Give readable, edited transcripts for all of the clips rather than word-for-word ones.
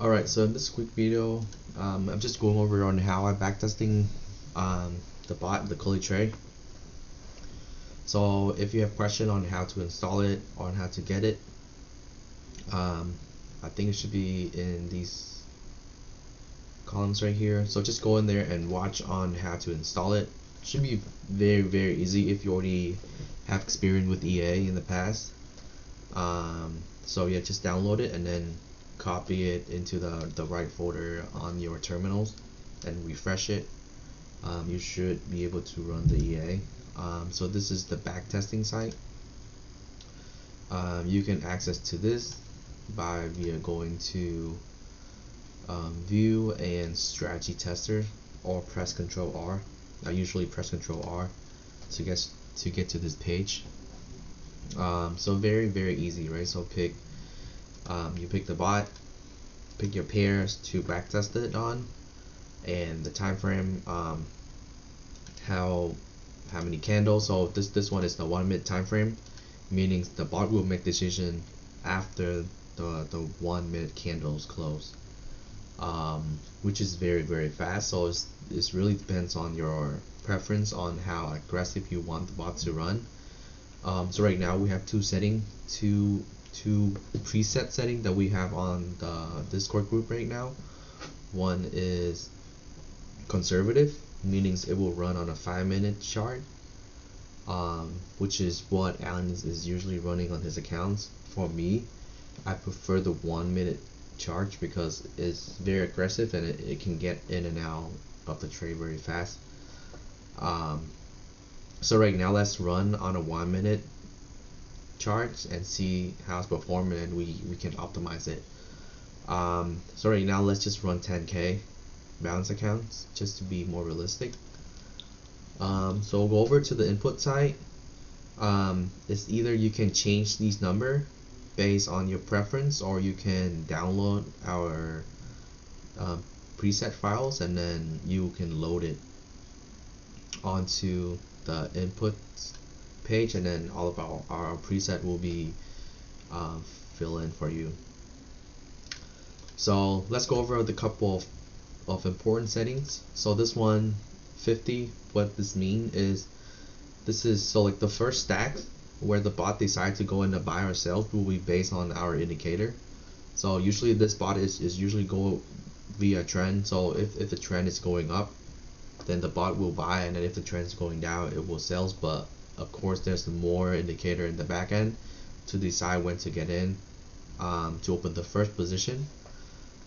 Alright, so in this quick video, I'm just going over on how I'm backtesting the bot, the Colitrade. So if you have question on how to install it or on how to get it, I think it should be in these columns right here. So just go in there and watch on how to install it. Should be very easy if you already have experience with EA in the past. So yeah, just download it and then copy it into the right folder on your terminals and refresh it. You should be able to run the EA. So this is the backtesting site. You can access to this by via going to view and strategy tester, or press Ctrl R. I usually press Ctrl R to get to this page. So very easy, right? So you pick the bot, pick your pairs to backtest it on, and the time frame, how many candles. So this one is the 1 minute time frame, meaning the bot will make decision after the 1 minute candles close, which is very fast. So it really depends on your preference on how aggressive you want the bot to run. So right now we have two preset setting that we have on the Discord group right now. One is conservative, meaning it will run on a 5-minute chart, which is what Alan is usually running on his accounts. For me, I prefer the 1 minute chart because it's very aggressive and it can get in and out of the trade very fast. So right now let's run on a 1 minute chart and see how it's performing, and we can optimize it. So right now let's just run 10k balance accounts just to be more realistic. So we'll go over to the input side. It's either you can change these number based on your preference, or you can download our preset files and then you can load it onto the input page, and then all of our preset will be fill in for you. So let's go over the couple of important settings. So this one, 50, what this means is, this is so like the first stack where the bot decides to go into buy or sell will be based on our indicator. So usually this bot is usually go via trend. So if the trend is going up, then the bot will buy, and then if the trend is going down, it will sell. But of course there's more indicator in the back end to decide when to get in, to open the first position.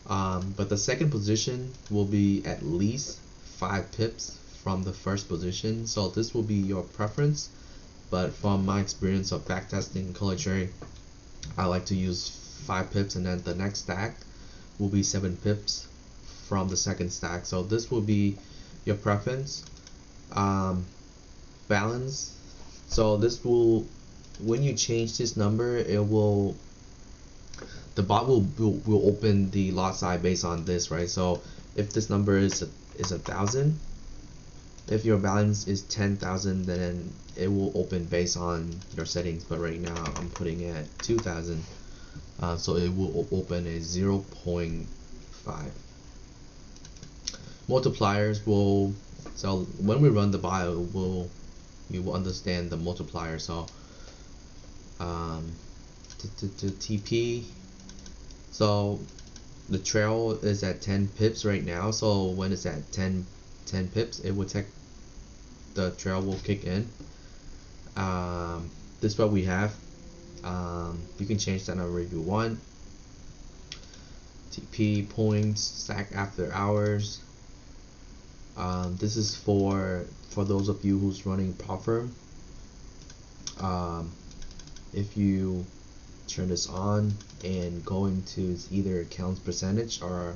But the second position will be at least 5 pips from the first position. So this will be your preference, but from my experience of backtesting Colitrade, I like to use 5 pips, and then the next stack will be 7 pips from the second stack. So this will be your preference. Balance, so this will, when you change this number, the bot will open the lot size based on this, right? So if this number is 1,000, if your balance is 10,000, then it will open based on your settings. But right now I'm putting it at 2,000, so it will open a 0.5. Multipliers will, so when we run the bot, you will understand the multiplier. So TP, so the trail is at 10 pips right now. So when it's at 10 pips, it will take, the trail will kick in. This is what we have. You can change that number if you want. TP points, stack after hours. This is for those of you who's running prop firm. If you turn this on and go into either accounts percentage or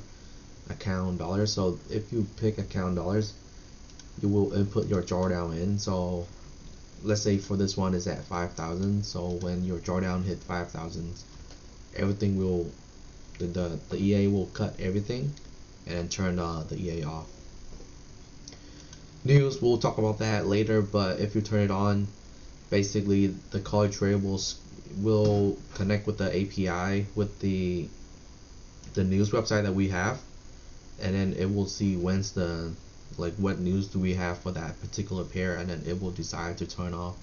account dollars, so if you pick account dollars, you will input your drawdown in. So let's say for this one is at 5,000. So when your drawdown hit 5,000, everything will, the EA will cut everything and then turn the EA off. News, we'll talk about that later, but if you turn it on, basically the Colitrade will connect with the API with the the news website that we have, and then it will see when's the, like, what news do we have for that particular pair, and then it will decide to turn off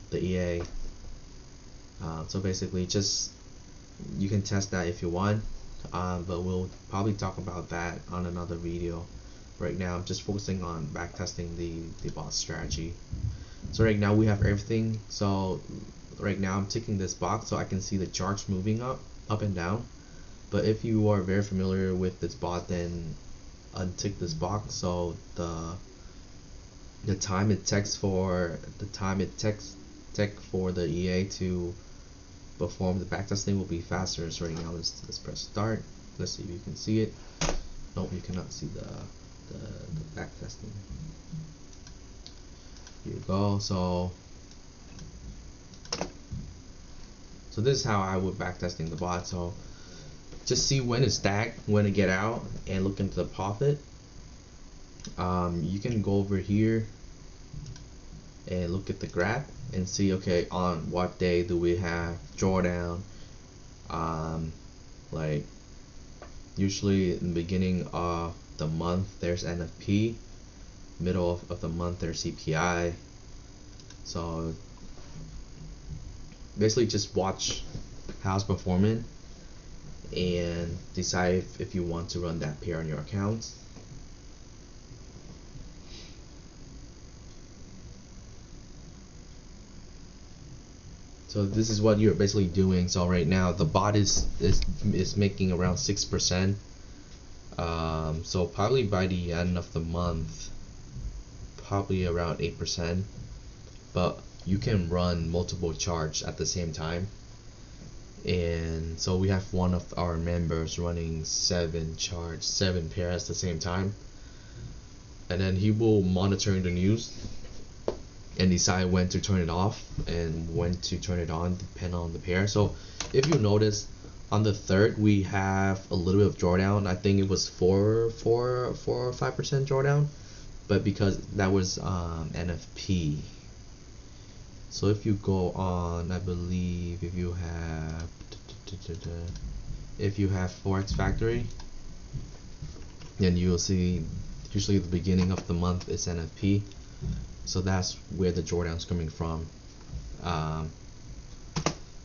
the EA. So basically, just, you can test that if you want, but we'll probably talk about that on another video. Right now I'm just focusing on backtesting the bot strategy. So right now we have everything. So right now I'm ticking this box so I can see the charts moving up and down. But if you are very familiar with this bot, then untick this box, so the time it takes for the EA to perform the backtesting will be faster. So right now let's press start. Let's see if you can see it. Nope, you cannot see the backtesting. Here you go. So this is how I would backtesting the bot. So just see when it's stacked, when to get out, and look into the profit. You can go over here and look at the graph and see, okay, on what day do we have drawdown. Like usually in the beginning of the month there's NFP, middle of the month there's CPI. So basically just watch how it's performing and decide if you want to run that pair on your accounts. So this is what you're basically doing. So right now the bot is making around 6%. So probably by the end of the month, probably around 8%. But you can run multiple charts at the same time. And so we have one of our members running 7 charts, 7 pairs at the same time. And then he will monitor the news and decide when to turn it off and when to turn it on, depending on the pair. So if you notice, on the 3rd we have a little bit of drawdown. I think it was 4 or 5% drawdown, but because that was NFP. So if you go on, I believe if you have Forex Factory, then you will see usually the beginning of the month is NFP. So that's where the drawdown is coming from.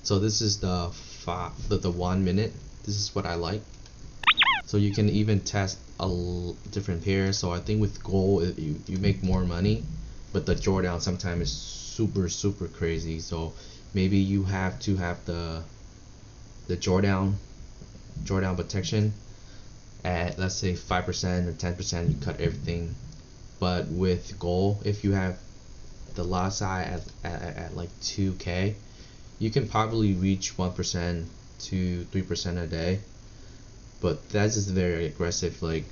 So this is the 1 minute. This is what I like. So you can even test different pairs. So I think with gold you make more money, but the drawdown sometimes is super crazy. So maybe you have to have the drawdown protection at, let's say, 5% or 10%. You cut everything. But with gold, if you have the lot size at like 2K, you can probably reach 1% to 3% a day. But that's just very aggressive. Like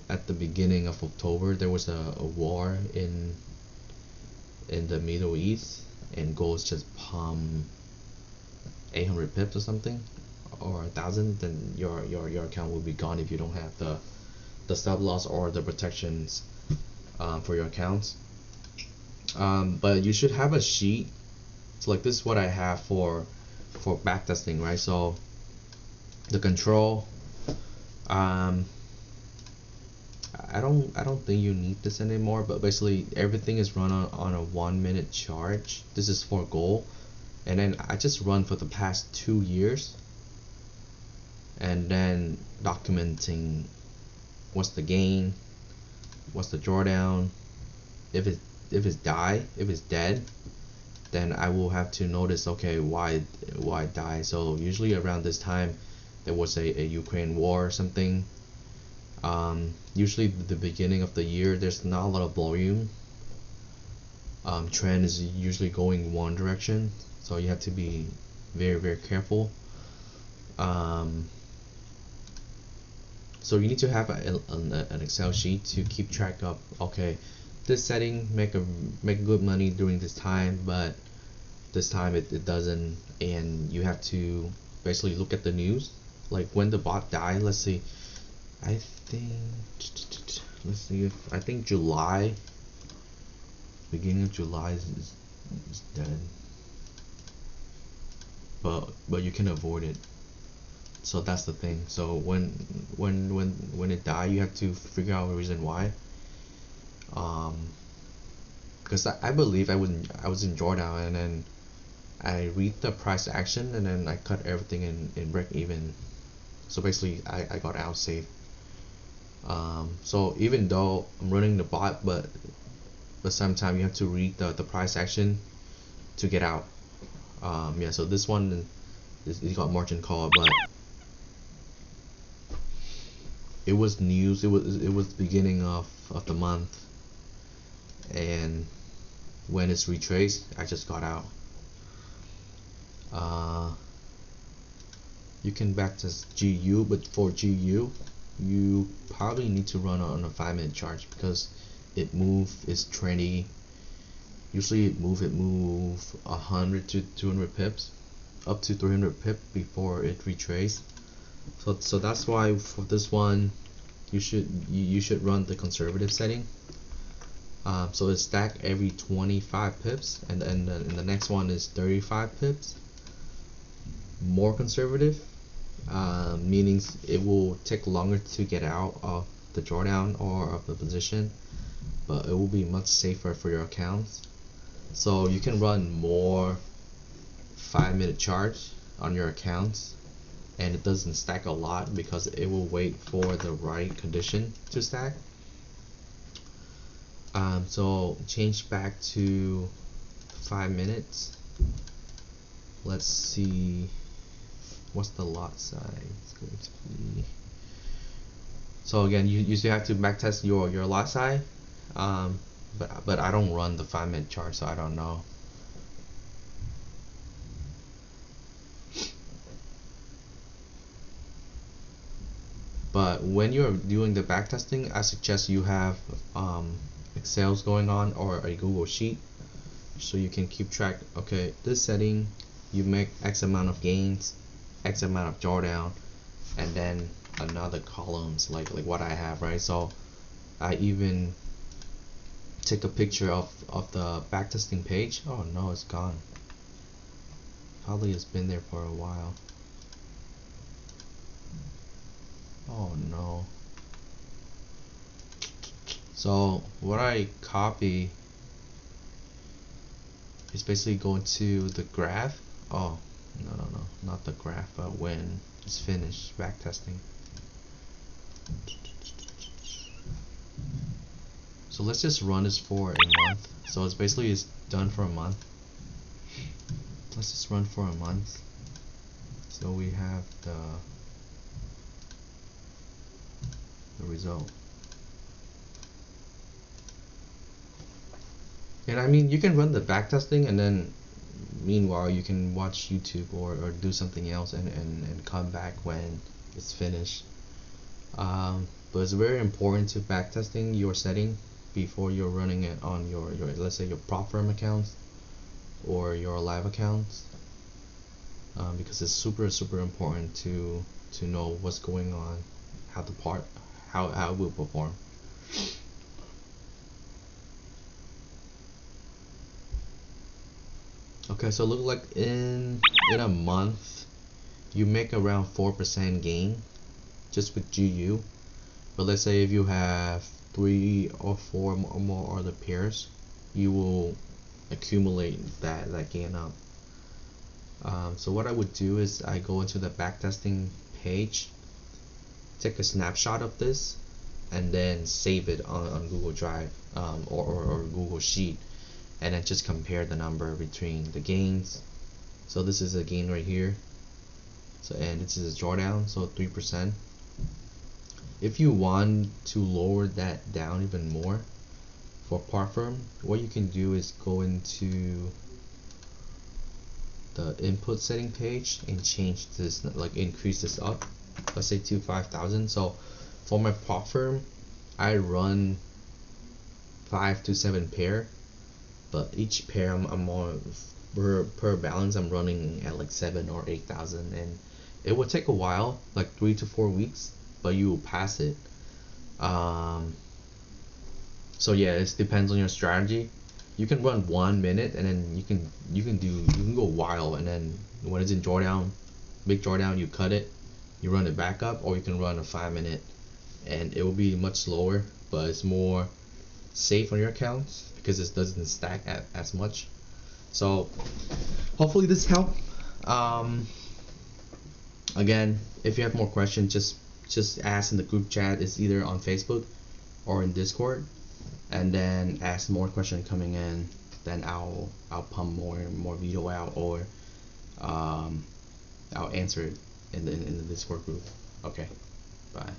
at the beginning of October, there was a war in the Middle East, and gold just pumped 800 pips or something, or 1,000. Then your account will be gone if you don't have the stop loss or the protections for your accounts. But you should have a sheet. So like this is what I have for backtesting, right? So the control, I don't think you need this anymore, but basically everything is run on a 1 minute chart. This is for gold, and then I just run for the past 2 years, and then documenting what's the gain, what's the drawdown. If it's dead, then I will have to notice, okay, why die. So usually around this time there was a Ukraine war or something. Usually the beginning of the year there's not a lot of volume. Trend is usually going one direction, so you have to be very careful. So you need to have an Excel sheet to keep track of, okay, this setting make good money during this time, but this time it doesn't. And you have to basically look at the news, like when the bot died. Let's see, I think July, beginning of July is dead, but you can avoid it. So that's the thing. So when it died, you have to figure out the reason why. Because I believe I was in drawdown, and then I read the price action, and then I cut everything in break even. So basically I got out safe. So even though I'm running the bot, but sometimes you have to read the price action to get out. Yeah, so this one is got margin call, but it was news. It was the beginning of the month, and when it's retraced, I just got out. You can backtest GU, but for GU, you probably need to run on a 5-minute chart because it's trendy. Usually it move 100 to 200 pips, up to 300 pip before it retrace. So that's why for this one, you should run the conservative setting. So it's stack every 25 pips, and then the next one is 35 pips. More conservative, meaning it will take longer to get out of the drawdown or of the position, but it will be much safer for your accounts. So you can run more 5-minute charts on your accounts, and it doesn't stack a lot because it will wait for the right condition to stack. So change back to 5 minutes. Let's see what's the lot size going to be. So again, you still have to backtest your lot size, but I don't run the 5-minute chart, so I don't know. But when you're doing the backtesting, I suggest you have Excel's going on or a Google Sheet, so you can keep track. Okay, this setting, you make X amount of gains, X amount of drawdown, and then another columns like what I have, right? So I even take a picture of the backtesting page. Oh no, it's gone. Probably it's been there for a while. Oh no. So what I copy is basically going to the graph. Oh no, not the graph, but when it's finished backtesting. So let's just run this for a month. So it's basically done for a month. Let's just run for a month. So we have the result. And I mean, you can run the backtesting, and then meanwhile you can watch YouTube or do something else and come back when it's finished. But it's very important to backtesting your setting before you're running it on your let's say your prop firm accounts or your live accounts, because it's super important to know what's going on, how it will perform. Okay, so look like in a month you make around 4% gain just with GU. But let's say if you have 3 or 4 or more other pairs, you will accumulate that gain up. So what I would do is I go into the backtesting page, take a snapshot of this, and then save it on Google Drive or Google Sheet, and then just compare the number between the gains. So this is a gain right here, so and this is a drawdown, so 3%. If you want to lower that down even more for par firm, what you can do is go into the input setting page and change this, like increase this up, let's say to 5,000. So for my prop firm, I run 5 to 7 pair, but each pair I'm on per balance I'm running at like 7 or 8,000, and it will take a while, like 3 to 4 weeks, but you will pass it. So yeah, it depends on your strategy. You can run 1 minute, and then you can go wild, and then when it's in drawdown, big drawdown, you cut it, you run it back up, or you can run a 5-minute, and it will be much slower, but it's more safe on your accounts because it doesn't stack as much. So hopefully this helped. Again, if you have more questions, just ask in the group chat. It's either on Facebook or in Discord, and then ask more questions coming in. Then I'll pump more video out, or I'll answer it in the Discord group. Okay, bye.